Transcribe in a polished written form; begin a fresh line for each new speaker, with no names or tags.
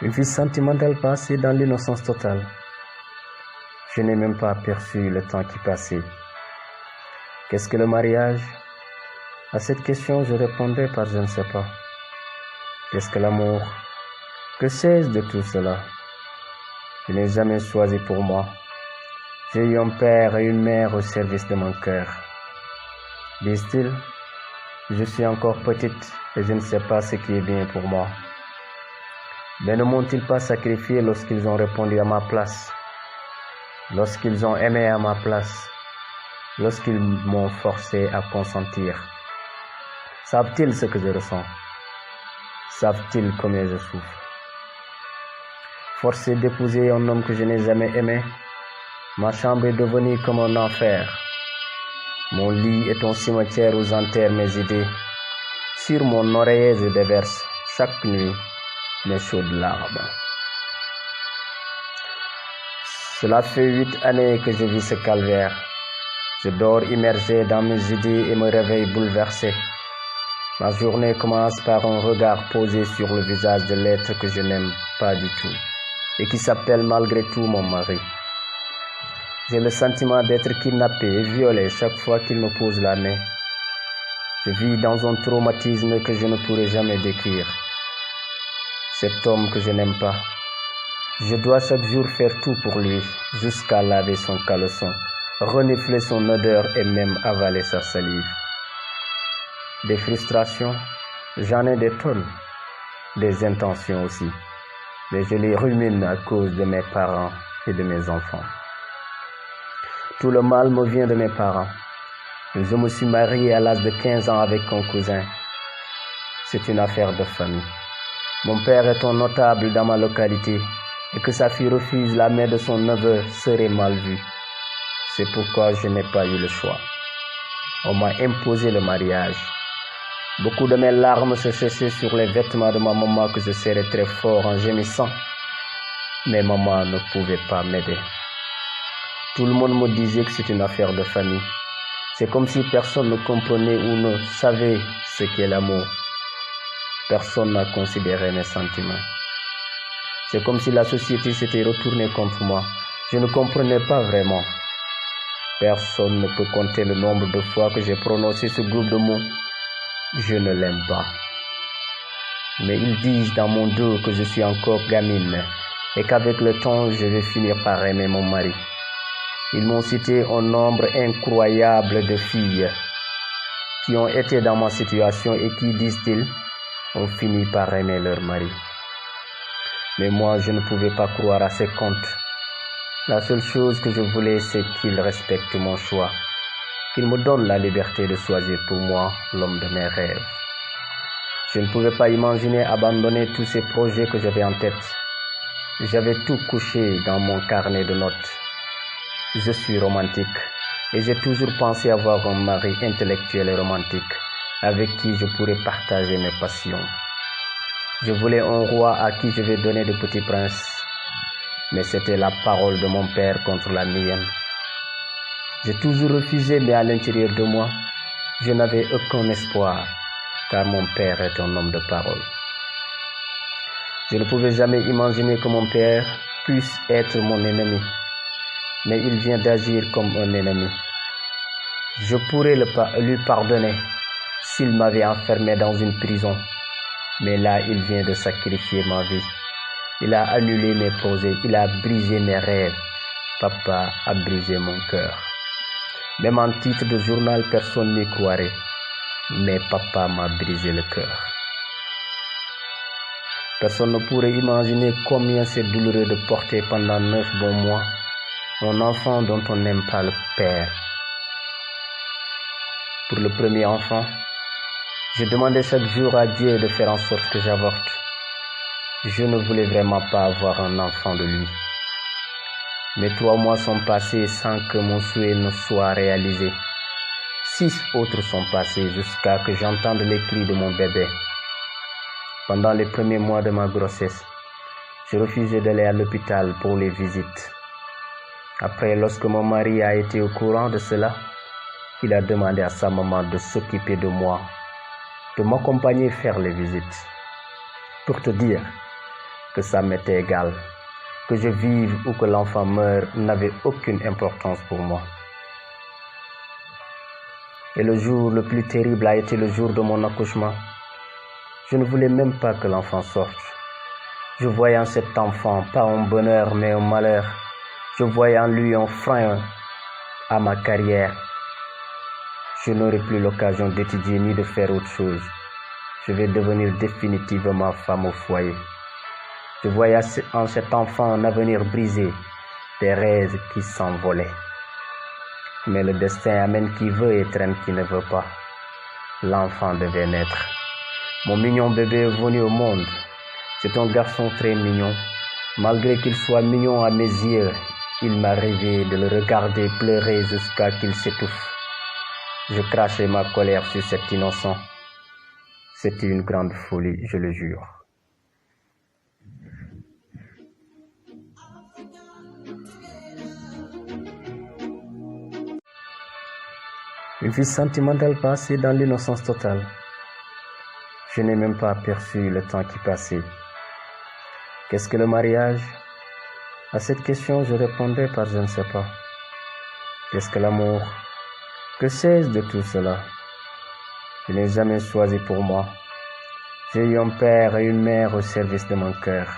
Une vie sentimentale passée dans l'innocence totale. Je n'ai même pas aperçu le temps qui passait. Qu'est-ce que le mariage? À cette question, je répondais par je ne sais pas. Qu'est-ce que l'amour? Que sais-je de tout cela? Je n'ai jamais choisi pour moi. J'ai eu un père et une mère au service de mon cœur. Disent-ils, je suis encore petite et je ne sais pas ce qui est bien pour moi. Mais ne m'ont-ils pas sacrifié lorsqu'ils ont répondu à ma place, lorsqu'ils ont aimé à ma place, lorsqu'ils m'ont forcé à consentir? Savent-ils ce que je ressens? Savent-ils combien je souffre? Forcé d'épouser un homme que je n'ai jamais aimé, ma chambre est devenue comme un enfer. Mon lit est un cimetière où j'enterre mes idées. Sur mon oreiller, je déverse chaque nuit mes chaudes larmes. Cela fait 8 années que je vis ce calvaire. Je dors immergé dans mes idées et me réveille bouleversé. Ma journée commence par un regard posé sur le visage de l'être que je n'aime pas du tout et qui s'appelle malgré tout mon mari. J'ai le sentiment d'être kidnappé et violé chaque fois qu'il me pose la main. Je vis dans un traumatisme que je ne pourrai jamais décrire. Cet homme que je n'aime pas, je dois chaque jour faire tout pour lui, jusqu'à laver son caleçon, renifler son odeur et même avaler sa salive. Des frustrations, j'en ai des tonnes, des intentions aussi, mais je les rumine à cause de mes parents et de mes enfants. Tout le mal me vient de mes parents. Je me suis marié à l'âge de 15 ans avec un cousin. C'est une affaire de famille. Mon père est un notable dans ma localité et que sa fille refuse la main de son neveu serait mal vu. C'est pourquoi je n'ai pas eu le choix. On m'a imposé le mariage. Beaucoup de mes larmes se séchaient sur les vêtements de ma maman que je serrais très fort en gémissant. Mais maman ne pouvait pas m'aider. Tout le monde me disait que c'est une affaire de famille. C'est comme si personne ne comprenait ou ne savait ce qu'est l'amour. Personne n'a considéré mes sentiments. C'est comme si la société s'était retournée contre moi. Je ne comprenais pas vraiment. Personne ne peut compter le nombre de fois que j'ai prononcé ce groupe de mots. Je ne l'aime pas. Mais ils disent dans mon dos que je suis encore gamine et qu'avec le temps, je vais finir par aimer mon mari. Ils m'ont cité un nombre incroyable de filles qui ont été dans ma situation et qui, disent-ils, ont fini par aimer leur mari. Mais moi, je ne pouvais pas croire à ces contes. La seule chose que je voulais, c'est qu'ils respectent mon choix, qu'ils me donnent la liberté de choisir pour moi l'homme de mes rêves. Je ne pouvais pas imaginer abandonner tous ces projets que j'avais en tête. J'avais tout couché dans mon carnet de notes. Je suis romantique et j'ai toujours pensé avoir un mari intellectuel et romantique avec qui je pourrais partager mes passions. Je voulais un roi à qui je vais donner de petits princes, mais c'était la parole de mon père contre la mienne. J'ai toujours refusé, mais à l'intérieur de moi, je n'avais aucun espoir, car mon père est un homme de parole. Je ne pouvais jamais imaginer que mon père puisse être mon ennemi. Mais il vient d'agir comme un ennemi. Je pourrais lui pardonner s'il m'avait enfermé dans une prison. Mais là, il vient de sacrifier ma vie. Il a annulé mes projets, il a brisé mes rêves. Papa a brisé mon cœur. Même en titre de journal, personne n'y croirait. Mais papa m'a brisé le cœur. Personne ne pourrait imaginer combien c'est douloureux de porter pendant 9 bons mois un enfant dont on n'aime pas le père. Pour le premier enfant, je demandais chaque jour à Dieu de faire en sorte que j'avorte. Je ne voulais vraiment pas avoir un enfant de lui. Mais 3 mois sont passés sans que mon souhait ne soit réalisé. 6 autres sont passés jusqu'à que j'entende les cris de mon bébé. Pendant les premiers mois de ma grossesse, je refusais d'aller à l'hôpital pour les visites. Après, lorsque mon mari a été au courant de cela, il a demandé à sa maman de s'occuper de moi, de m'accompagner faire les visites. Pour te dire, que ça m'était égal. Que je vive ou que l'enfant meure n'avait aucune importance pour moi. Et le jour le plus terrible a été le jour de mon accouchement. Je ne voulais même pas que l'enfant sorte. Je voyais en cet enfant pas un bonheur mais un malheur. Je voyais en lui un frein à ma carrière. Je n'aurai plus l'occasion d'étudier ni de faire autre chose. Je vais devenir définitivement femme au foyer. Je voyais en cet enfant un avenir brisé, des rêves qui s'envolaient. Mais le destin amène qui veut et traîne qui ne veut pas. L'enfant devait naître. Mon mignon bébé est venu au monde. C'est un garçon très mignon. Malgré qu'il soit mignon à mes yeux, il m'a rêvé de le regarder pleurer jusqu'à qu'il s'étouffe. Je crachai ma colère sur cet innocent. C'était une grande folie, je le jure. Une vie sentimentale passée dans l'innocence totale. Je n'ai même pas aperçu le temps qui passait. Qu'est-ce que le mariage? À cette question, je répondais par je ne sais pas. Qu'est-ce que l'amour? Que sais-je de tout cela? Je n'ai jamais choisi pour moi. J'ai eu un père et une mère au service de mon cœur.